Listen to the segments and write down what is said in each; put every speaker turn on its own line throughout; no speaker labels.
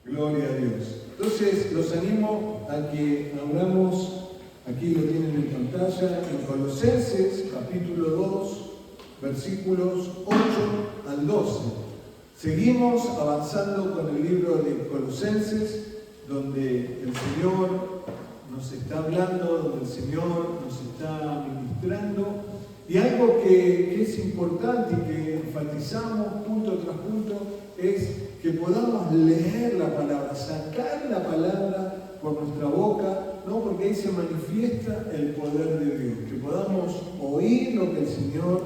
Gloria a Dios. Entonces, los animo a que hablamos, aquí lo tienen en pantalla, en Colosenses, capítulo 2, versículos 8 al 12. Seguimos avanzando con el libro de Colosenses, donde el Señor nos está hablando, donde el Señor nos está ministrando. Y algo que es importante y que enfatizamos punto tras punto es que podamos leer la palabra, sacar la palabra por nuestra boca, ¿no? Porque ahí se manifiesta el poder de Dios. Que podamos oír lo que el Señor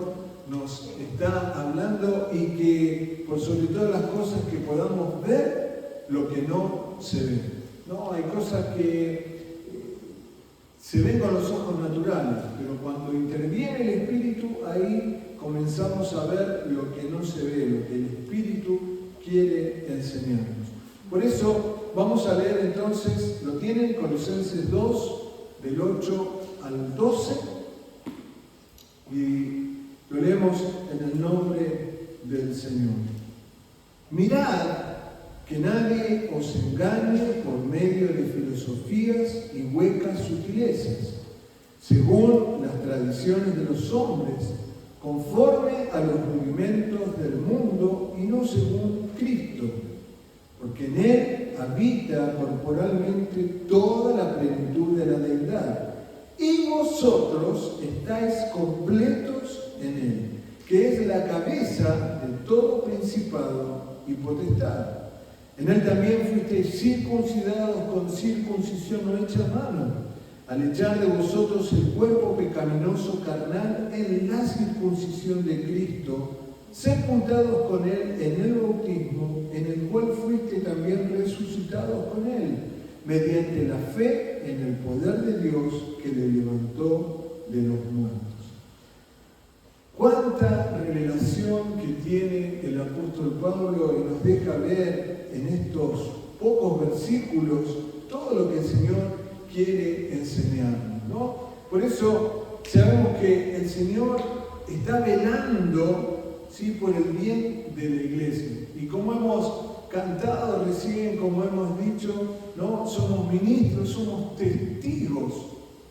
nos está hablando y que, por sobre todas las cosas, que podamos ver lo que no se ve. ¿No? Hay cosas que se ven con los ojos naturales, pero cuando interviene el Espíritu, ahí comenzamos a ver lo que no se ve, lo que el Espíritu quiere enseñarnos. Por eso vamos a leer entonces, lo tienen, Colosenses 2, del 8 al 12, y lo leemos en el nombre del Señor. Mirad que nadie os engañe por medio de filosofías y huecas sutilezas, según las tradiciones de los hombres, conforme a los rudimentos del mundo y no según Cristo, porque en Él habita corporalmente toda la plenitud de la deidad, y vosotros estáis completos en Él, que es la cabeza de todo principado y potestad. En Él también fuisteis circuncidados con circuncisión no hecha a mano, al echar de vosotros el cuerpo pecaminoso carnal en la circuncisión de Cristo, sepultados con Él en el bautismo, en el cual fuiste también resucitados con Él, mediante la fe en el poder de Dios que le levantó de los muertos. Cuánta revelación que tiene el apóstol Pablo y nos deja ver en estos pocos versículos todo lo que el Señor quiere enseñarnos, ¿no? Por eso sabemos que el Señor está velando, ¿sí?, por el bien de la iglesia. Y como hemos cantado recién, como hemos dicho, ¿no?, somos ministros, somos testigos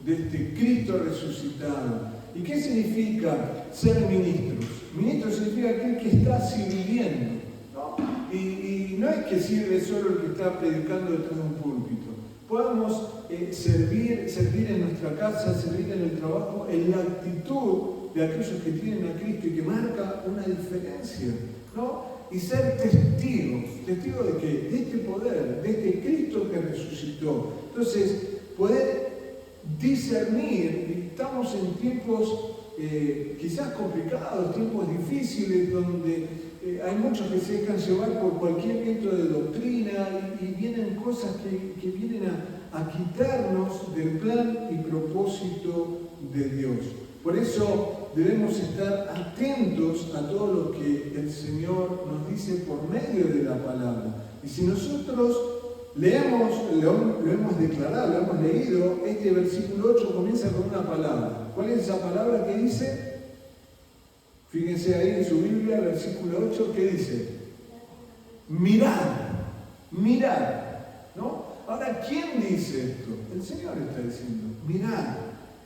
de este Cristo resucitado. ¿Y qué significa ser ministros? Ministro significa aquel que está sirviendo, ¿no? Y no es que sirve solo el que está predicando detrás de un púlpito. Podemos servir en nuestra casa, servir en el trabajo, en la actitud de aquellos que tienen a Cristo y que marca una diferencia, ¿no? Y ser testigos de qué? De este poder, de este Cristo que resucitó. Entonces, poder discernir, estamos en tiempos quizás complicados, tiempos difíciles, donde hay muchos que se dejan llevar por cualquier viento de doctrina y vienen cosas que vienen a quitarnos del plan y propósito de Dios. Por eso debemos estar atentos a todo lo que el Señor nos dice por medio de la palabra. Y si nosotros leemos, lo hemos declarado, lo hemos leído, este versículo 8 comienza con una palabra. ¿Cuál es esa palabra que dice? Fíjense ahí en su Biblia, versículo 8, ¿qué dice? Mirad, mirad, ¿no? Ahora, ¿quién dice esto? El Señor está diciendo, mirad.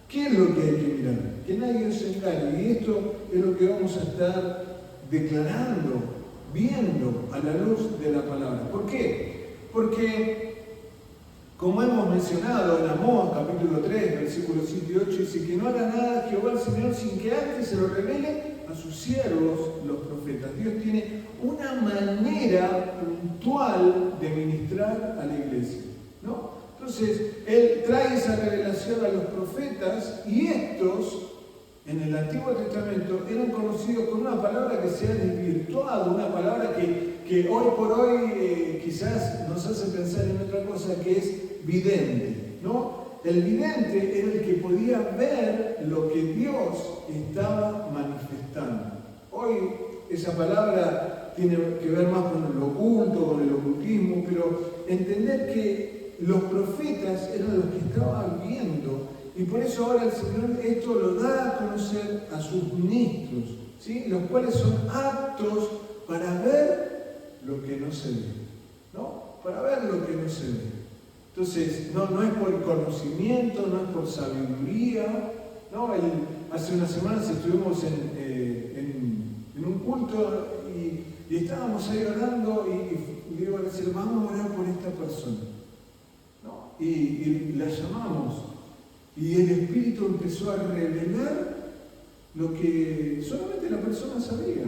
¿Qué es lo que hay que mirar? Que nadie os engañe. Y esto es lo que vamos a estar declarando, viendo a la luz de la palabra. ¿Por qué? Porque, como hemos mencionado en Amós, capítulo 3, versículos 7 y 8, dice que no hará nada Jehová el Señor sin que antes se lo revele a sus siervos, los profetas. Dios tiene una manera puntual de ministrar a la iglesia, ¿no? Entonces, Él trae esa revelación a los profetas y estos, en el Antiguo Testamento, eran conocidos con una palabra que se ha desvirtuado, una palabra que hoy por hoy quizás nos hace pensar en otra cosa, que es vidente, ¿no? El vidente era el que podía ver lo que Dios estaba manifestando. Hoy esa palabra tiene que ver más con lo oculto, con el ocultismo, pero entender que los profetas eran los que estaban viendo, y por eso ahora el Señor esto lo da a conocer a sus ministros, ¿sí?, los cuales son aptos para ver lo que no se ve, ¿no? para ver lo que no se ve. Entonces, no es por conocimiento, no es por sabiduría, ¿no? Hace unas semanas estuvimos en un culto y estábamos ahí orando y digo, vamos a orar por esta persona, ¿no? Y la llamamos y el Espíritu empezó a revelar lo que solamente la persona sabía.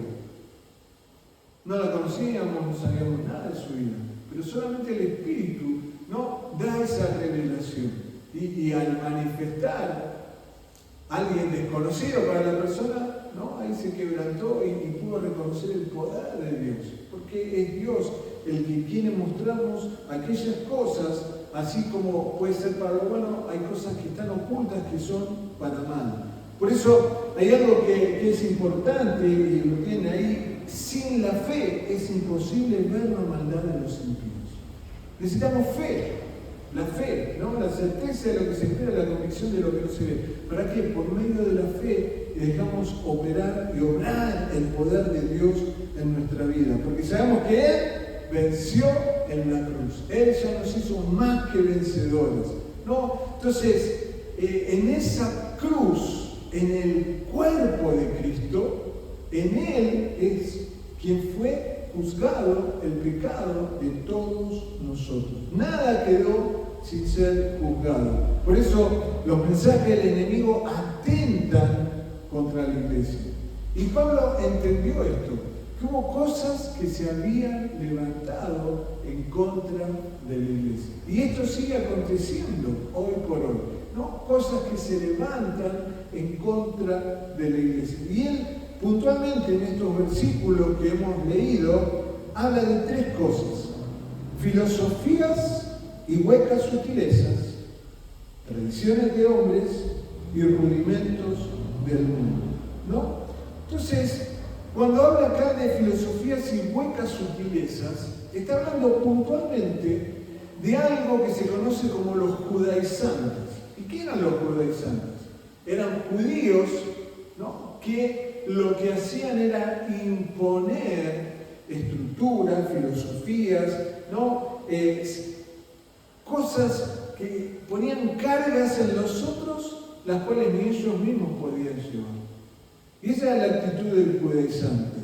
No la conocíamos, no sabíamos nada de su vida, pero solamente el Espíritu, ¿no?, da esa revelación. Y al manifestar a alguien desconocido para la persona, ¿no?, ahí se quebrantó y pudo reconocer el poder de Dios. Porque es Dios el que quiere mostrarnos aquellas cosas, así como puede ser para lo bueno, hay cosas que están ocultas que son para mal. Por eso hay algo que es importante y lo tienen ahí. Sin la fe es imposible ver la maldad de los impíos. Necesitamos fe, la fe, ¿no?, la certeza de lo que se espera, la convicción de lo que no se ve. ¿Para qué? Por medio de la fe dejamos operar y obrar el poder de Dios en nuestra vida. Porque sabemos que Él venció en la cruz. Él ya nos hizo más que vencedores, ¿no? Entonces, en esa cruz, en el cuerpo de Cristo, en Él es quien fue juzgado el pecado de todos nosotros. Nada quedó sin ser juzgado. Por eso los mensajes del enemigo atentan contra la iglesia. Y Pablo entendió esto, que hubo cosas que se habían levantado en contra de la iglesia. Y esto sigue aconteciendo hoy por hoy, ¿no? Cosas que se levantan en contra de la iglesia. Y él, puntualmente en estos versículos que hemos leído, habla de tres cosas: filosofías y huecas sutilezas, tradiciones de hombres y rudimentos del mundo, ¿no? Entonces, cuando habla acá de filosofías y huecas sutilezas, está hablando puntualmente de algo que se conoce como los judaizantes. ¿Y qué eran los judaizantes? Eran judíos, ¿no?, que lo que hacían era imponer estructuras, filosofías, ¿no?, cosas que ponían cargas en los otros, las cuales ni ellos mismos podían llevar. Y esa era la actitud del judaizante,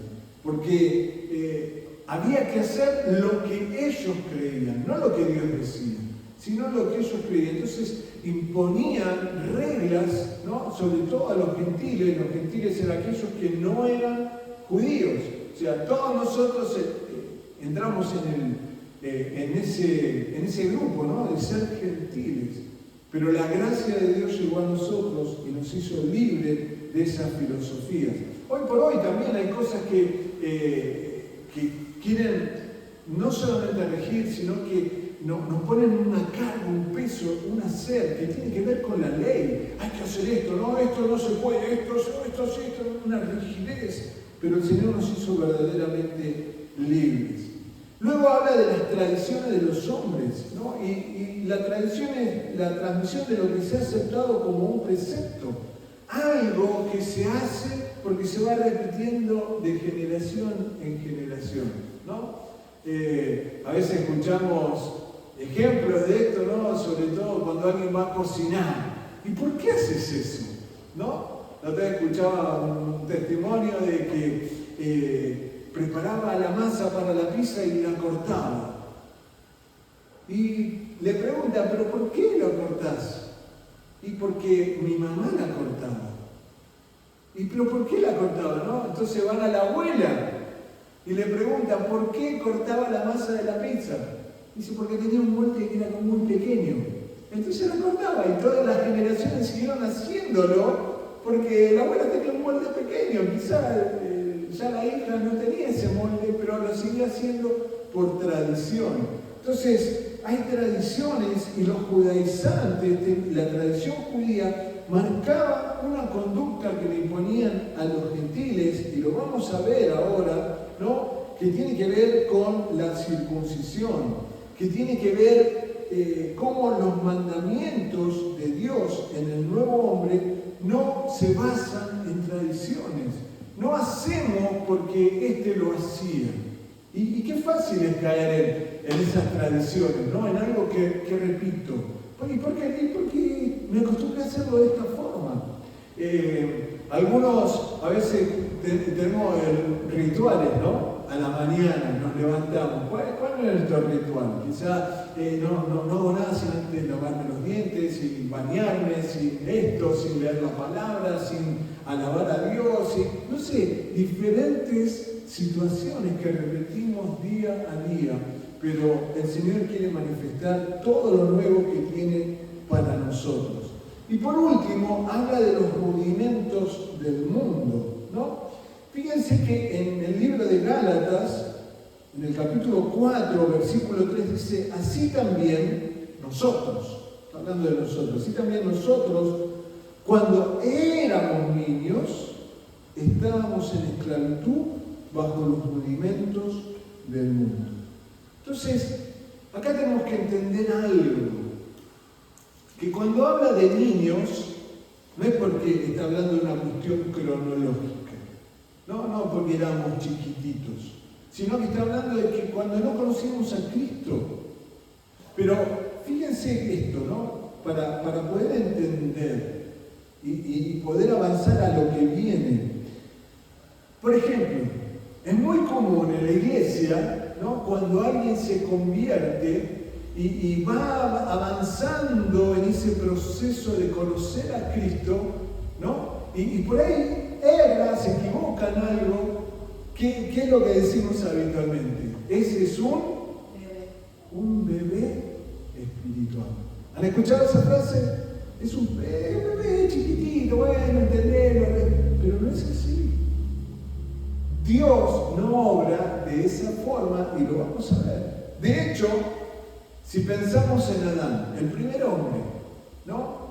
porque había que hacer lo que ellos creían, no lo que Dios decía, sino lo que ellos creían. Entonces imponían reglas, ¿no?, sobre todo a los gentiles. Los gentiles eran aquellos que no eran judíos. O sea, todos nosotros entramos en ese grupo, ¿no?, de ser gentiles. Pero la gracia de Dios llegó a nosotros y nos hizo libres de esas filosofías. Hoy por hoy también hay cosas que quieren no solamente regir, sino que nos ponen una carga, un peso, un hacer que tiene que ver con la ley. Hay que hacer esto, no, esto no se puede, esto sí, una rigidez. Pero el Señor nos hizo verdaderamente libres. Luego habla de las tradiciones de los hombres, ¿no? Y la tradición es la transmisión de lo que se ha aceptado como un precepto. Algo que se hace porque se va repitiendo de generación en generación, ¿no? A veces escuchamos ejemplos de esto, ¿no?, sobre todo cuando alguien va a cocinar. ¿Y por qué haces eso? ¿No? La otra vez escuchaba un testimonio de que preparaba la masa para la pizza y la cortaba. Y le pregunta, ¿pero por qué lo cortás? Y porque mi mamá la cortaba. ¿Y pero por qué la cortaba, no? Entonces van a la abuela y le preguntan, ¿por qué cortaba la masa de la pizza? Dice, porque tenía un molde que era como muy pequeño. Entonces la cortaba y todas las generaciones siguieron haciéndolo porque la abuela tenía un molde pequeño. Quizá ya la hija no tenía ese molde, pero lo seguía haciendo por tradición. Entonces, hay tradiciones y los judaizantes, la tradición judía, marcaba una conducta que le imponían a los gentiles, y lo vamos a ver ahora, ¿no?, que tiene que ver con la circuncisión, que tiene que ver cómo los mandamientos de Dios en el nuevo hombre no se basan en tradiciones. No hacemos porque éste lo hacía. Y qué fácil es caer en esas tradiciones, ¿no? En algo que repito. ¿Y por qué? Porque me acostumbré a hacerlo de esta forma. Algunos a veces tenemos rituales, ¿no? A la mañana nos levantamos. ¿Cuál es nuestro ritual? Quizá no hago nada sin antes lavarme los dientes, sin bañarme, sin esto, sin leer la palabra, sin alabar a Dios, no sé, diferentes situaciones que repetimos día a día, pero el Señor quiere manifestar todo lo nuevo que tiene para nosotros. Y por último, habla de los rudimentos del mundo, ¿no? Fíjense que en el libro de Gálatas, en el capítulo 4, versículo 3, dice, así también nosotros, hablando de nosotros, así también nosotros, cuando éramos niños, estábamos en esclavitud bajo los rudimentos del mundo. Entonces, acá tenemos que entender algo, que cuando habla de niños, no es porque está hablando de una cuestión cronológica, no porque éramos chiquititos, sino que está hablando de que cuando no conocimos a Cristo. Pero fíjense esto, ¿no? Para poder entender y poder avanzar a lo que viene. Por ejemplo, es muy común en la iglesia, ¿no? Cuando alguien se convierte y va avanzando en ese proceso de conocer a Cristo, ¿no? Y por ahí erra, se equivoca en algo. ¿Qué es lo que decimos habitualmente? Ese es un bebé espiritual. ¿Han escuchado esa frase? Es un bebé chiquitito, bueno, entenderlo, pero no es así. Dios no obra de esa forma y lo vamos a ver. De hecho, si pensamos en Adán, el primer hombre, ¿no?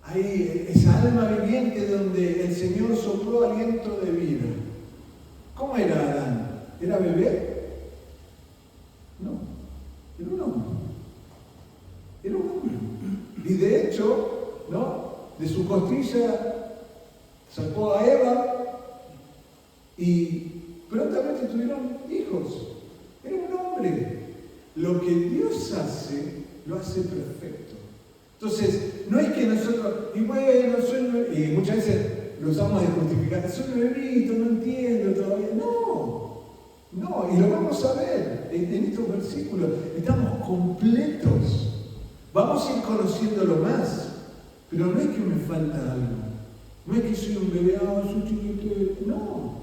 Ahí, esa alma viviente donde el Señor sopló aliento de vida. ¿Cómo era Adán? ¿Era bebé? No, era un hombre. Era un hombre. Y de hecho, ¿no? De su costilla sacó a Eva y prontamente tuvieron hijos. Era un hombre. Lo que Dios hace, lo hace perfecto. Entonces, no es que nosotros, y muchas veces lo usamos de justificar, soy un bebito, no entiendo todavía. No, y lo vamos a ver en estos versículos. Estamos completos. Vamos a ir conociéndolo más, pero no es que me falta algo. No es que soy un bebé, soy chiquito. No,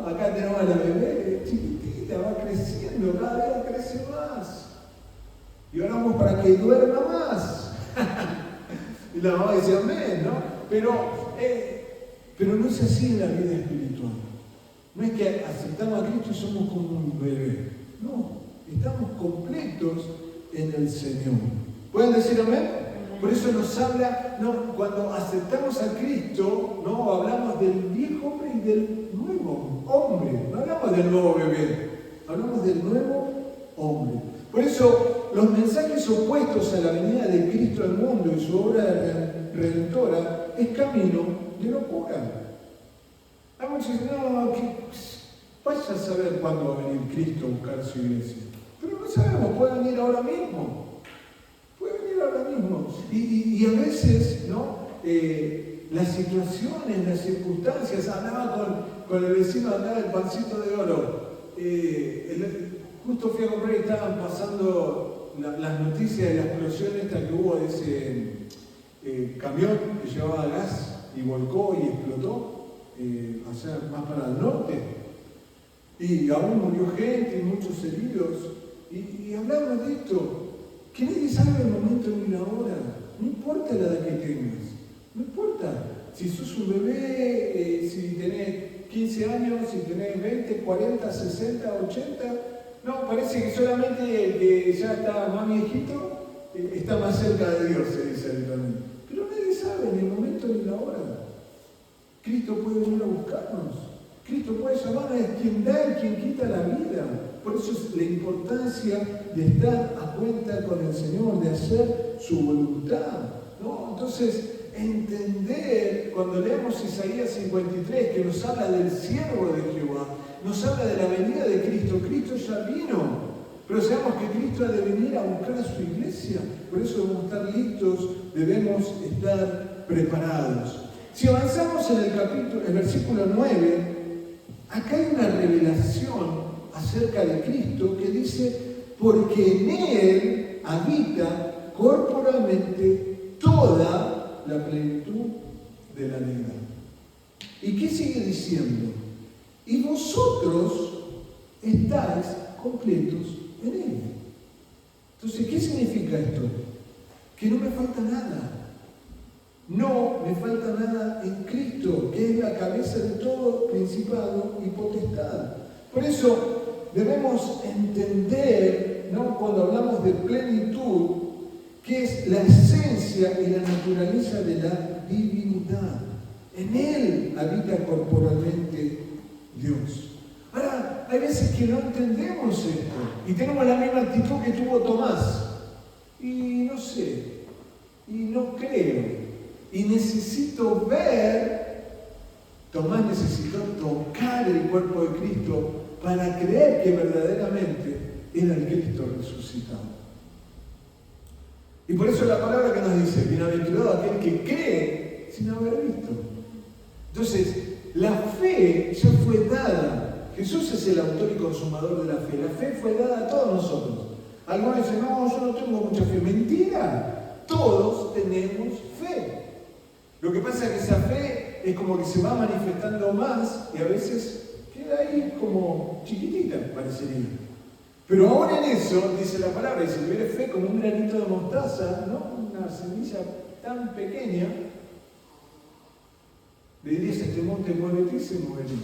acá tenemos a la bebé chiquitita, va creciendo, cada día crece más. Y oramos para que duerma más. Y la mamá dice amén, ¿no? Pero no es así en la vida espiritual. No es que aceptamos a Cristo y somos como un bebé. No, estamos completos en el Señor. ¿Pueden decir amén? Por eso nos habla, ¿no? Cuando aceptamos a Cristo, ¿no? Hablamos del viejo hombre y del nuevo hombre. No hablamos del nuevo bebé, hablamos del nuevo hombre. Por eso, los mensajes opuestos a la venida de Cristo al mundo y su obra redentora es camino de locura. Hay muchos que dicen, vaya a saber cuándo va a venir Cristo a buscar su iglesia. Pero no sabemos, puede venir ahora mismo. Y a veces, ¿no? Las situaciones, las circunstancias, hablaba con el vecino acá del Pancito de Oro. Justo fui a comprar y estaban pasando las noticias de la explosión esta que hubo de ese camión que llevaba gas y volcó y explotó, allá más para el norte. Y aún murió gente y muchos heridos. Y hablamos de esto, que nadie sabe el momento ni la hora. No importa la edad que tengas, no importa. Si sos un bebé, si tenés 15 años, si tenés 20, 40, 60, 80, no, parece que solamente el que ya está más viejito está más cerca de Dios, se dice habitualmente. Pero nadie sabe ni el momento ni la hora. Cristo puede venir a buscarnos. Cristo puede llamarnos, es quien da y quien quita la vida. Por eso es la importancia de estar a cuenta con el Señor, de hacer su voluntad, ¿no? Entonces, entender, cuando leemos Isaías 53, que nos habla del siervo de Jehová, nos habla de la venida de Cristo. Cristo ya vino. Pero sabemos que Cristo ha de venir a buscar a su iglesia. Por eso debemos estar listos, debemos estar preparados. Si avanzamos en el versículo 9, acá hay una revelación acerca de Cristo que dice, porque en Él habita corporalmente toda la plenitud de la deidad. ¿Y qué sigue diciendo? Y vosotros estáis completos en Él. Entonces, ¿qué significa esto? Que no me falta nada. No me falta nada en Cristo, que es la cabeza de todo principado y potestad. Por eso debemos entender, ¿no?, cuando hablamos de plenitud, que es la esencia y la naturaleza de la divinidad. En Él habita corporalmente Dios. Ahora, hay veces que no entendemos esto y tenemos la misma actitud que tuvo Tomás. Y no sé, y no creo. Y necesito ver, Tomás necesitó tocar el cuerpo de Cristo para creer que verdaderamente era el Cristo resucitado. Y por eso la palabra que nos dice, bienaventurado aquel que cree sin haber visto. Entonces, la fe ya fue dada. Jesús es el autor y consumador de la fe. La fe fue dada a todos nosotros. Algunos dicen, no, yo no tengo mucha fe. Mentira, todos tenemos fe. Lo que pasa es que esa fe es como que se va manifestando más y a veces queda ahí como chiquitita, parecería. Pero aún en eso, dice la palabra, y si tuviera fe como un granito de mostaza, ¿no?, una semilla tan pequeña, le dirías a este monte, muévete y se movería.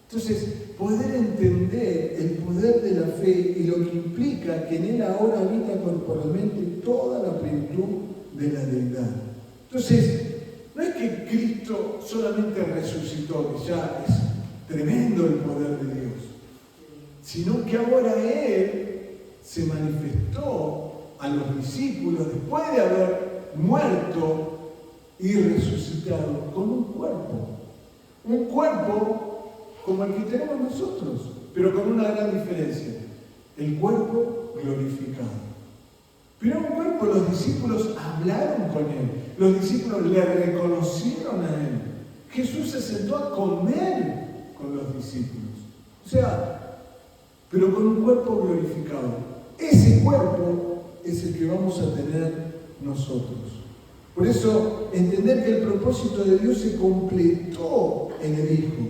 Entonces, poder entender el poder de la fe y lo que implica que en Él ahora habita corporalmente toda la plenitud de la deidad. Entonces, no es que Cristo solamente resucitó, que ya es tremendo el poder de Dios, sino que ahora Él se manifestó a los discípulos después de haber muerto y resucitado con un cuerpo como el que tenemos nosotros, pero con una gran diferencia, el cuerpo glorificado. Pero un cuerpo, los discípulos hablaron con Él, los discípulos le reconocieron a Él. Jesús se sentó a comer con los discípulos, o sea, pero con un cuerpo glorificado. Ese cuerpo es el que vamos a tener nosotros. Por eso, entender que el propósito de Dios se completó en el Hijo.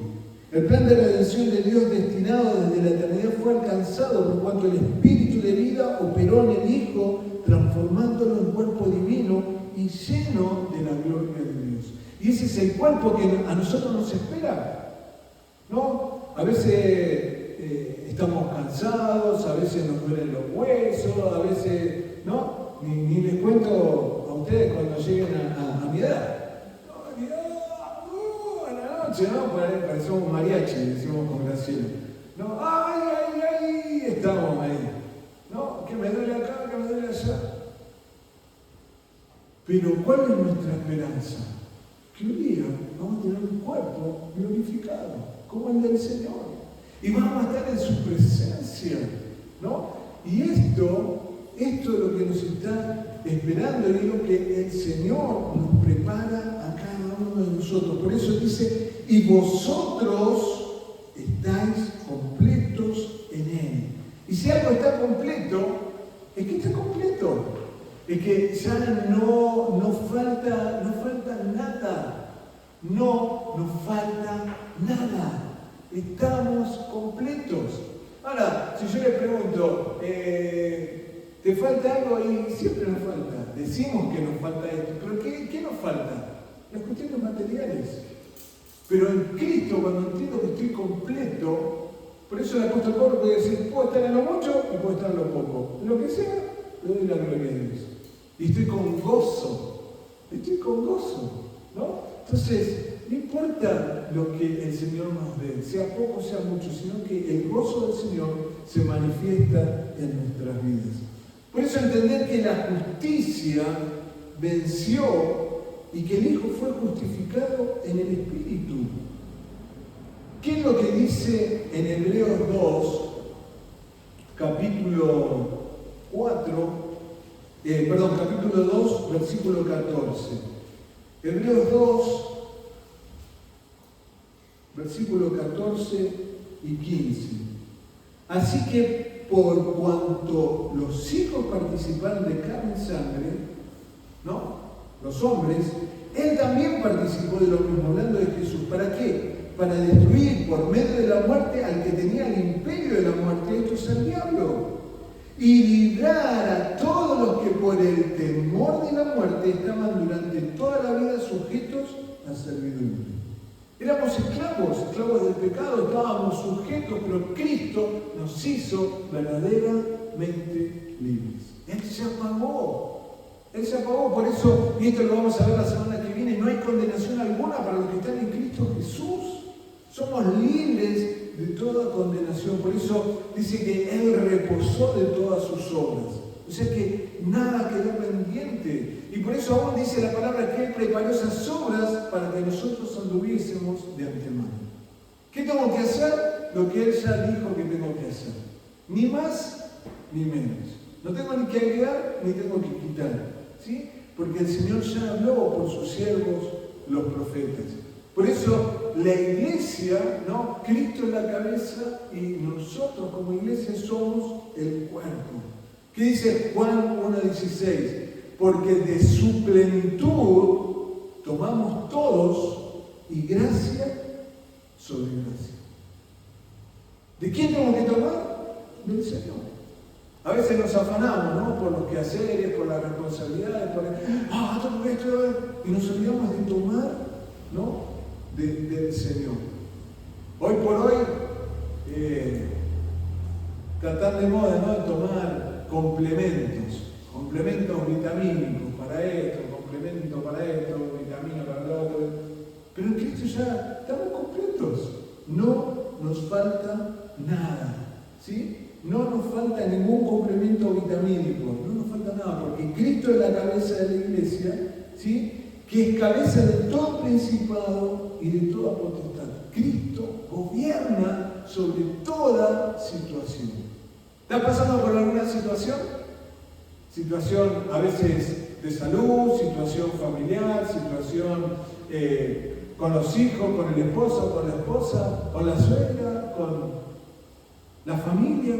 El plan de redención de Dios destinado desde la eternidad fue alcanzado por cuanto el Espíritu de vida operó en el Hijo, transformándolo en cuerpo divino y lleno de la gloria de Dios. Y ese es el cuerpo que a nosotros nos espera, ¿no? A veces estamos cansados, a veces nos duelen los huesos, a veces, ¿no? Ni les cuento a ustedes cuando lleguen a mi edad. A la noche, ¿no? Parecemos mariachi, decimos con Graciela. ¿No? ¡Ay! Estamos ahí. ¿No? Que me duele acá, que me duele allá. Pero ¿cuál es nuestra esperanza? Que un día vamos a tener un cuerpo glorificado, como el del Señor. Y vamos a estar en su presencia, ¿no? Y esto es lo que nos está esperando y es lo que el Señor nos prepara a cada uno de nosotros. Por eso dice, y vosotros estáis completos en Él. Y si algo está completo, es que está completo. Es que ya no falta nada. No nos falta nada. Estamos completos. Ahora, si yo le pregunto, ¿te falta algo? Y siempre nos falta. Decimos que nos falta esto. ¿Pero qué nos falta? Las cuestiones materiales. Pero en Cristo, cuando entiendo que estoy completo, por eso el apóstol Pablo puede decir, puedo estar en lo mucho y puedo estar en lo poco. En lo que sea, le doy la gloria a Dios. Y estoy con gozo, ¿no? Entonces, no importa lo que el Señor nos dé, sea poco, sea mucho, sino que el gozo del Señor se manifiesta en nuestras vidas. Por eso entender que la justicia venció y que el Hijo fue justificado en el Espíritu. ¿Qué es lo que dice en Hebreos 2, capítulo 2, versículo 14. Hebreos 2, versículo 14 y 15. Así que por cuanto los hijos participaron de carne y sangre, ¿no? Los hombres, él también participó de lo mismo, hablando de Jesús. ¿Para qué? Para destruir por medio de la muerte al que tenía el imperio de la muerte, esto es el diablo, y librar a todos los que por el temor de la muerte estaban durante toda la vida sujetos a servidumbre. Éramos esclavos del pecado, estábamos sujetos, pero Cristo nos hizo verdaderamente libres. Él se apagó, por eso, y esto lo vamos a ver la semana que viene, no hay condenación alguna para los que están en Cristo Jesús. Somos libres de toda condenación, por eso dice que Él reposó de todas sus obras. O sea que nada quedó pendiente. Y por eso aún dice la palabra que Él preparó esas obras para que nosotros anduviésemos de antemano. ¿Qué tengo que hacer? Lo que Él ya dijo que tengo que hacer. Ni más ni menos. No tengo ni que agregar ni tengo que quitar. ¿Sí? Porque el Señor ya habló por sus siervos, los profetas. Por eso la iglesia, ¿no? Cristo es la cabeza y nosotros como iglesia somos el cuerpo. ¿Qué dice Juan 1:16? Porque de su plenitud tomamos todos y gracia sobre gracia. ¿De quién tengo que tomar? Del Señor. A veces nos afanamos, ¿no? Por los quehaceres, por las responsabilidades, tengo esto, y nos olvidamos de tomar, ¿no? Del Señor. Hoy por hoy, está tan de moda, ¿no? Tomar complementos vitamínicos para esto, vitamina para lo otro. Pero en Cristo ya estamos completos. No nos falta nada, ¿sí? No nos falta ningún complemento vitamínico, no nos falta nada, porque Cristo es la cabeza de la iglesia, ¿sí? Que es cabeza de todo principado y de toda potestad. Cristo gobierna sobre toda situación. ¿Está pasando por alguna situación? Situación a veces de salud, situación familiar, situación con los hijos, con el esposo, con la esposa, con la suegra, con la familia.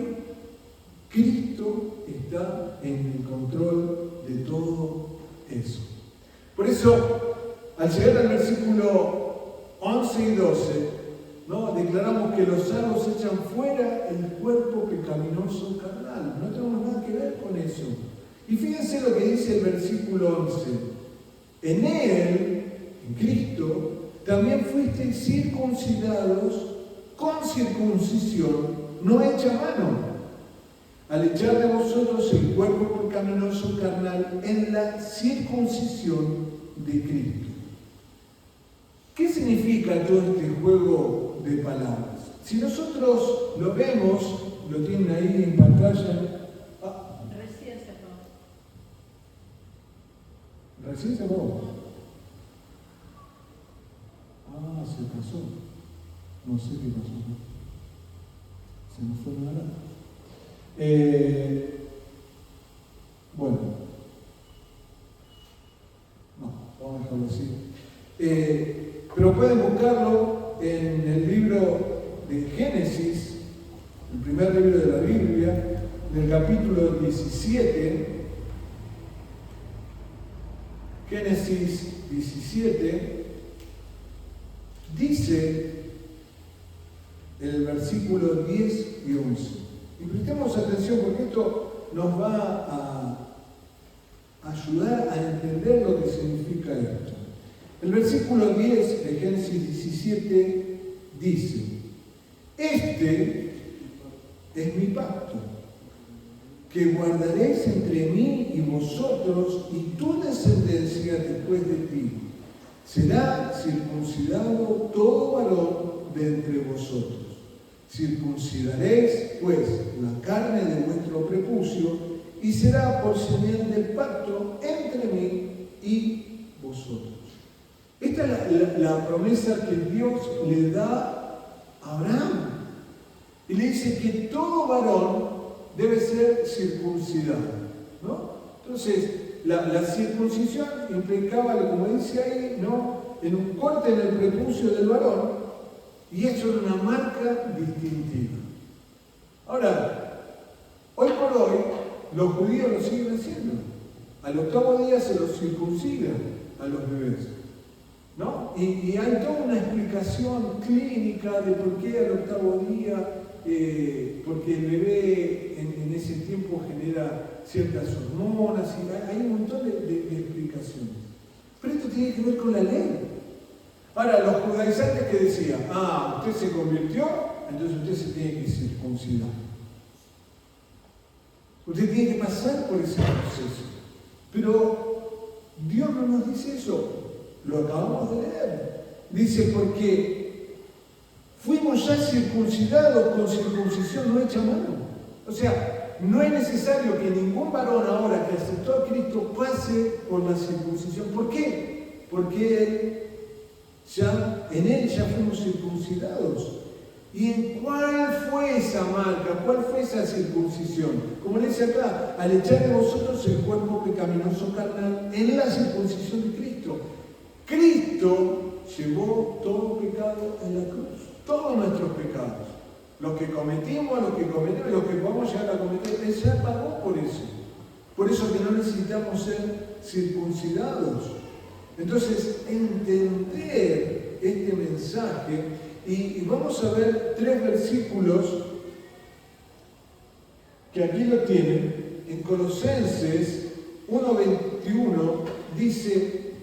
Cristo está en el control de todo eso. Por eso, al llegar al versículo 11 y 12, ¿no? Declaramos que los salvos echan fuera el cuerpo pecaminoso carnal. No tenemos nada que ver con eso. Y fíjense lo que dice el versículo 11. En Él, en Cristo, también fuisteis circuncidados con circuncisión no hecha a mano, al echar de vosotros el cuerpo pecaminoso carnal en la circuncisión de Cristo. ¿Qué significa todo este juego de palabras? Si nosotros lo vemos, lo tienen ahí en pantalla.
Recién se apagó.
¿Recién se apagó? Se pasó. No sé qué pasó. Se nos fue nada. Bueno. No, vamos a dejarlo así. Pero pueden buscarlo en el libro de Génesis, el primer libro de la Biblia, en el capítulo 17. Génesis 17 dice en el versículo 10 y 11. Y prestemos atención porque esto nos va a ayudar a entender lo que significa esto. El versículo 10 de Génesis 17 dice: Este es mi pacto, que guardaréis entre mí y vosotros y tu descendencia después de ti. Será circuncidado todo varón de entre vosotros. Circuncidaréis, pues, la carne de vuestro prepucio, y será por señal del pacto entre mí y vosotros. Esta es la promesa que Dios le da a Abraham. Y le dice que todo varón debe ser circuncidado, ¿no? Entonces, la circuncisión implicaba, como dice ahí, ¿no?, en un corte en el prepucio del varón, y eso era una marca distintiva. Ahora, hoy por hoy, los judíos lo siguen haciendo. Al 8º día se los circuncidan a los bebés, ¿no? Y hay toda una explicación clínica de por qué al 8º día, porque el bebé en ese tiempo genera ciertas hormonas, y hay un montón de explicaciones. Pero esto tiene que ver con la ley. Ahora, los judaizantes que decían, usted se convirtió, entonces usted se tiene que circuncidar. Usted tiene que pasar por ese proceso. Pero Dios no nos dice eso. Lo acabamos de leer. Dice, porque fuimos ya circuncidados con circuncisión no hecha a mano. O sea, no es necesario que ningún varón ahora que aceptó a Cristo pase por la circuncisión. ¿Por qué? Porque en Él ya fuimos circuncidados. ¿Y en cuál fue esa marca? ¿Cuál fue esa circuncisión? Como le dice acá, al echar de vosotros el cuerpo pecaminoso carnal en la circuncisión de Cristo. Cristo llevó todo pecado en la cruz, todos nuestros pecados. Los que cometimos, los que cometemos, los que vamos a llegar a cometer, Él ya pagó por eso. Por eso que no necesitamos ser circuncidados. Entonces, entender este mensaje. Y vamos a ver 3 versículos que aquí lo tienen. En Colosenses 1:21 dice,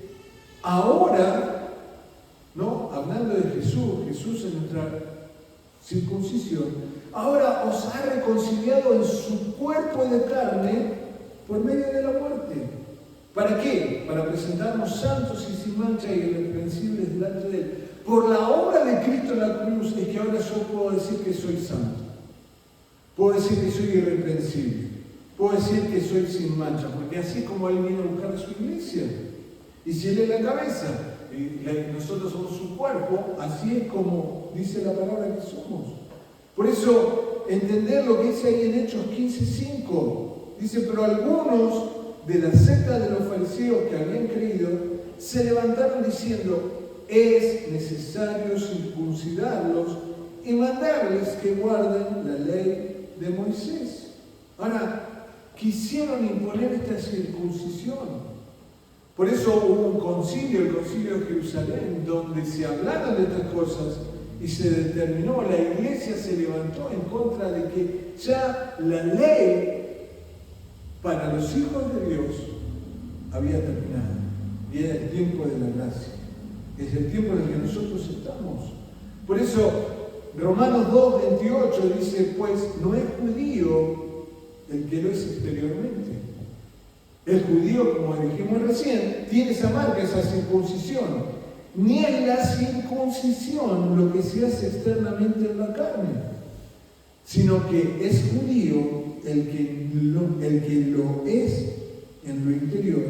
ahora, ¿no?, hablando de Jesús en nuestra circuncisión, ahora os ha reconciliado en su cuerpo de carne por medio de la muerte. ¿Para qué? Para presentarnos santos y sin mancha y irreprensibles delante de Él. Por la obra de Cristo en la cruz es que ahora yo puedo decir que soy santo. Puedo decir que soy irreprensible. Puedo decir que soy sin mancha, porque así es como Él viene a buscar a su iglesia. Y si Él es la cabeza, y nosotros somos su cuerpo, así es como dice la palabra que somos. Por eso, entender lo que dice ahí en Hechos 15:5. Dice, pero algunos de la secta de los fariseos que habían creído, se levantaron diciendo, es necesario circuncidarlos y mandarles que guarden la ley de Moisés. Ahora, quisieron imponer esta circuncisión. Por eso hubo un concilio, el concilio de Jerusalén, donde se hablaron de estas cosas y se determinó, la iglesia se levantó en contra de que ya la ley para los hijos de Dios había terminado. Y era el tiempo de la gracia. Es el tiempo en el que nosotros estamos. Por eso, Romanos 2:28 dice, pues no es judío el que lo es exteriormente. El judío, como dijimos recién, tiene esa marca, esa circuncisión. Ni es la circuncisión lo que se hace externamente en la carne, sino que es judío el que lo es en lo interior.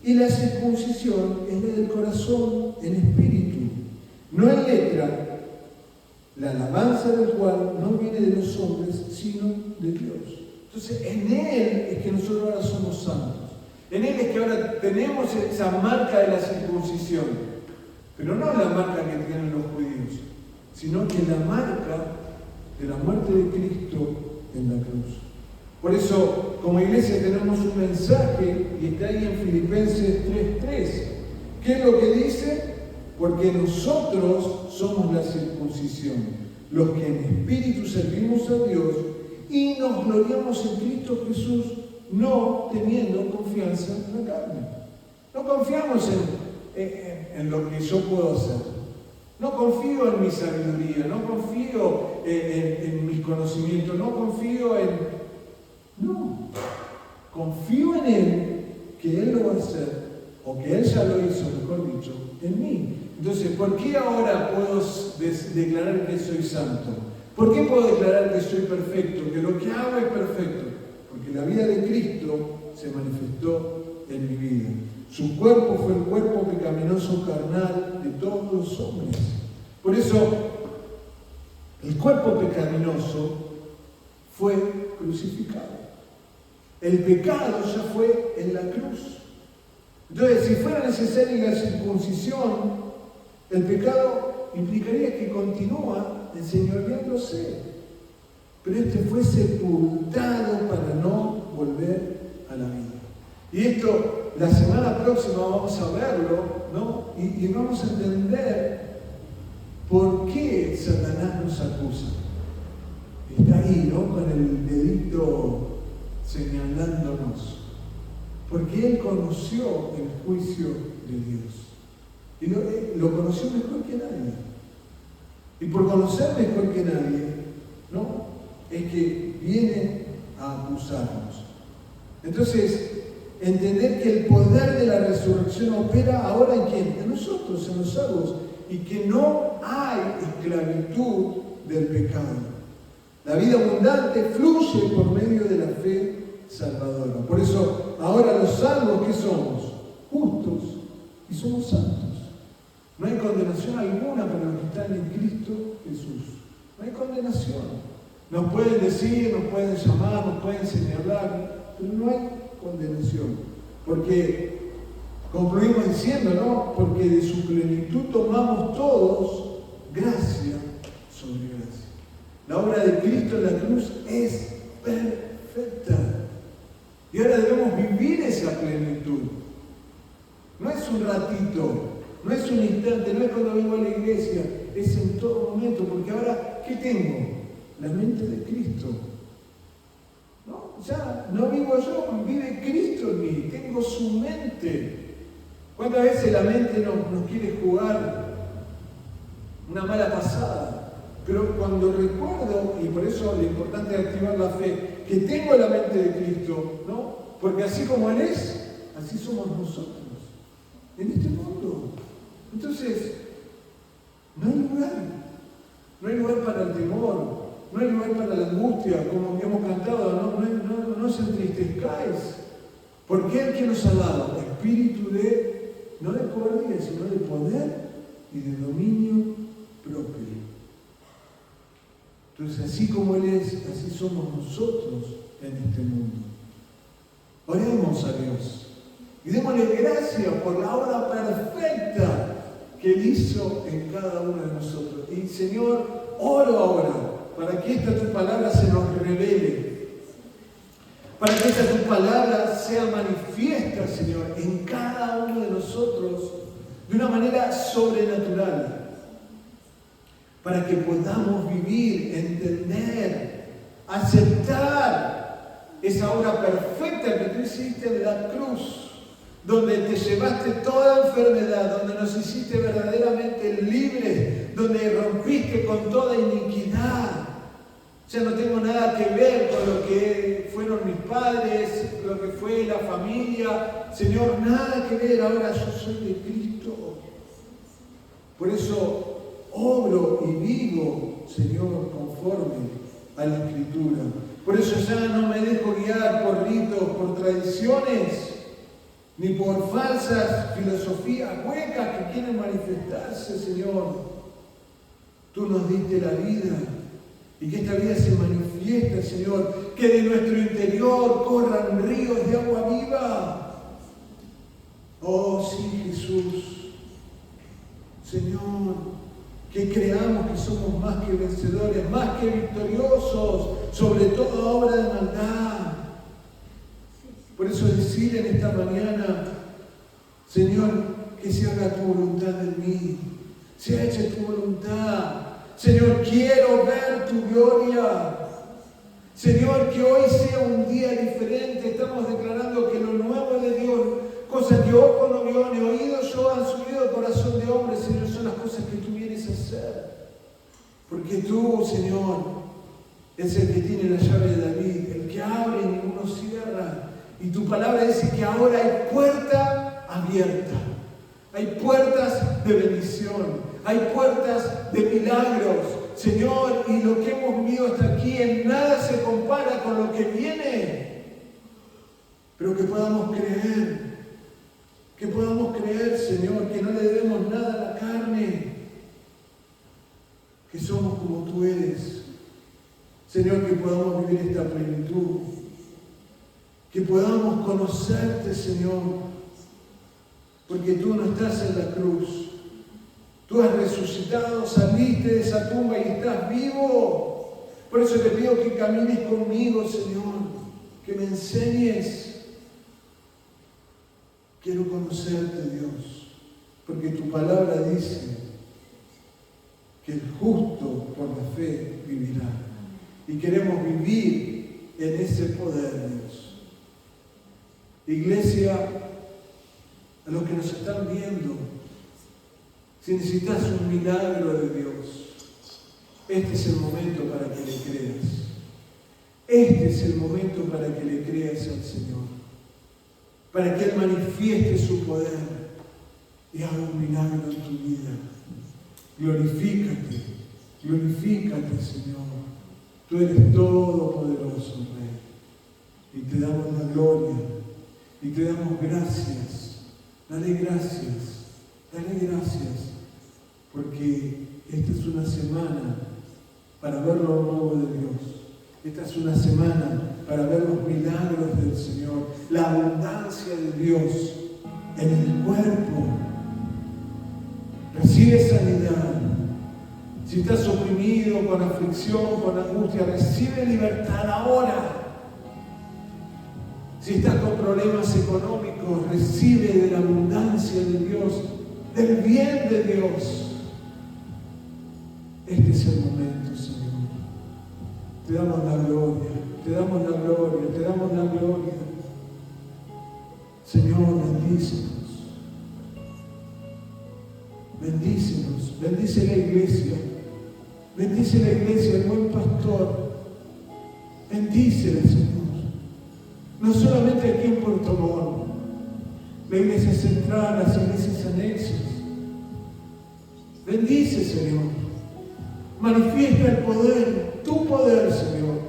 Y la circuncisión es la del corazón en espíritu, no en letra, la alabanza del cual no viene de los hombres, sino de Dios. Entonces, en Él es que nosotros ahora somos santos. En Él es que ahora tenemos esa marca de la circuncisión. Pero no la marca que tienen los judíos, sino que la marca de la muerte de Cristo en la cruz. Por eso, como iglesia tenemos un mensaje, y está ahí en Filipenses 3:3. ¿Qué es lo que dice? Porque nosotros somos la circuncisión, los que en espíritu servimos a Dios y nos gloriamos en Cristo Jesús, no teniendo confianza en la carne. No confiamos en lo que yo puedo hacer. No confío en mi sabiduría, no confío en mis conocimientos, no confío en... No, confío en Él, que Él lo va a hacer, o que Él ya lo hizo, mejor dicho, en mí. Entonces, ¿por qué ahora puedo declarar que soy santo? ¿Por qué puedo declarar que soy perfecto, que lo que hago es perfecto? Porque la vida de Cristo se manifestó en mi vida. Su cuerpo fue el cuerpo pecaminoso carnal de todos los hombres. Por eso, el cuerpo pecaminoso fue crucificado. El pecado ya fue en la cruz. Entonces, si fuera necesaria la circuncisión, el pecado implicaría que continúa enseñoreándose. Pero este fue sepultado para no volver a la vida. Y esto, la semana próxima vamos a verlo, ¿no? Y vamos a entender por qué Satanás nos acusa. Está ahí, ¿no? Con el dedito señalándonos. Porque él conoció el juicio de Dios. Y lo conoció mejor que nadie. Y por conocer mejor que nadie, ¿no? Es que viene a acusarnos. Entonces, entender que el poder de la resurrección opera ahora en quién? En nosotros, en los salvos. Y que no hay esclavitud del pecado. La vida abundante fluye por medio de la fe salvadora. Por eso, ahora los salvos, ¿qué somos? Justos y somos santos. No hay condenación alguna para los que están en Cristo Jesús. No hay condenación. Nos pueden decir, nos pueden llamar, nos pueden señalar, pero no hay condenación. Porque, concluimos diciendo, ¿no? Porque de su plenitud tomamos todos gracia sobre gracia. La obra de Cristo en la cruz es perfecta. Y ahora debemos vivir esa plenitud. No es un ratito, no es un instante, no es cuando vengo a la iglesia, es en todo momento, porque ahora, ¿qué tengo? La mente de Cristo. No, ya no vivo yo, vive Cristo en mí, tengo su mente. ¿Cuántas veces la mente nos quiere jugar una mala pasada? Pero cuando recuerdo, y por eso lo importante es activar la fe, que tengo la mente de Cristo, ¿no? Porque así como Él es, así somos nosotros, en este mundo. Entonces, no hay lugar para el temor, no hay lugar para la angustia, como hemos cantado, no se entristezcáis, porque Él que nos ha dado espíritu no de cobardía, sino de poder y de dominio propio. Entonces, así como Él es, así somos nosotros en este mundo. Oremos a Dios y démosle gracias por la obra perfecta que Él hizo en cada uno de nosotros. Y Señor, oro ahora para que esta tu palabra se nos revele, para que esta tu palabra sea manifiesta, Señor, en cada uno de nosotros de una manera sobrenatural. Para que podamos vivir, entender, aceptar esa obra perfecta que tú hiciste en la cruz, donde te llevaste toda enfermedad, donde nos hiciste verdaderamente libres, donde rompiste con toda iniquidad. Ya no tengo nada que ver con lo que fueron mis padres, lo que fue la familia. Señor, nada que ver, ahora yo soy de Cristo. Por eso obro y vivo, Señor, conforme a la Escritura. Por eso ya no me dejo guiar por ritos, por tradiciones, ni por falsas filosofías huecas que quieren manifestarse, Señor. Tú nos diste la vida y que esta vida se manifieste, Señor, que de nuestro interior corran ríos de agua viva. Oh, sí, Jesús. Señor, que creamos que somos más que vencedores, más que victoriosos, sobre toda obra de maldad. Por eso decir en esta mañana, Señor, que se haga tu voluntad en mí, se ha hecho tu voluntad. Señor, quiero ver tu gloria. Señor, que hoy sea un día diferente. Estamos declarando que lo nuevo de Dios, cosas que ojo no vio, ni oído yo han subido al corazón de hombre, Señor, son las cosas que tú vienes a hacer. Porque tú, Señor, es el que tiene la llave de David, el que abre y ninguno cierra. Y tu palabra dice que ahora hay puerta abierta. Hay puertas de bendición. Hay puertas de milagros. Señor, y lo que hemos vivido hasta aquí en nada se compara con lo que viene. Pero que podamos creer, Señor, que no le debemos nada a la carne, que somos como tú eres. Señor, que podamos vivir esta plenitud, que podamos conocerte, Señor, porque tú no estás en la cruz. Tú has resucitado, saliste de esa tumba y estás vivo. Por eso te pido que camines conmigo, Señor, que me enseñes. Quiero conocerte, Dios, porque tu palabra dice que el justo por la fe vivirá. Y queremos vivir en ese poder, Dios. Iglesia, a los que nos están viendo, si necesitas un milagro de Dios, este es el momento para que le creas. Este es el momento para que le creas al Señor. Para que Él manifieste su poder y haga un milagro en tu vida. Glorifícate, glorifícate, Señor. Tú eres todopoderoso, Rey. Y te damos la gloria. Y te damos gracias. Dale gracias. Dale gracias. Porque esta es una semana para ver lo nuevo de Dios. Esta es una semana para ver los milagros del Señor. La abundancia de Dios en el cuerpo. Recibe sanidad. Si estás oprimido, con aflicción, con angustia, recibe libertad ahora. Si estás con problemas económicos, recibe de la abundancia de Dios, del bien de Dios. Este es el momento, Señor. Te damos la gloria, te damos la gloria, te damos la gloria. Señor, bendícenos. Bendícenos, bendice la iglesia. Bendice la iglesia, el buen pastor. Bendícela, Señor. No solamente aquí en Puerto Montt, la iglesia central, las iglesias anexas. Bendice, Señor. Manifiesta el poder, tu poder, Señor.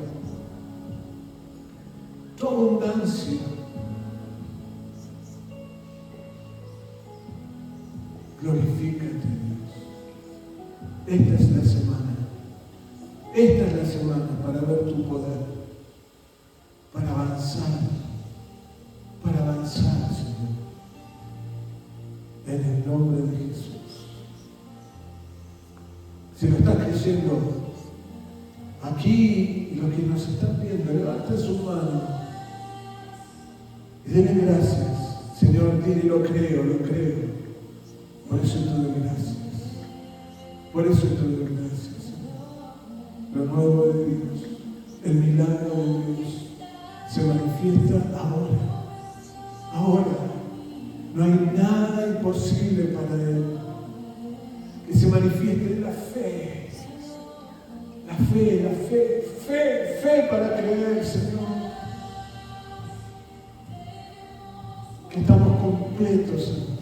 Tu abundancia. Glorifícate, Dios. Esta es la semana. Esta es la semana para ver tu poder. Para avanzar. Para avanzar, Señor. En el nombre de Jesús. Si lo estás creyendo, aquí los que nos están viendo, levanta su mano y denle gracias. Señor, dile, lo creo, lo creo. Por eso te doy gracias. Por eso te doy gracias, Señor. Lo nuevo de Dios, el milagro de Dios, se manifiesta ahora. Ahora. No hay nada imposible para Él. Que se manifieste en la fe. La fe para creer, Señor. Que estamos completos, Señor.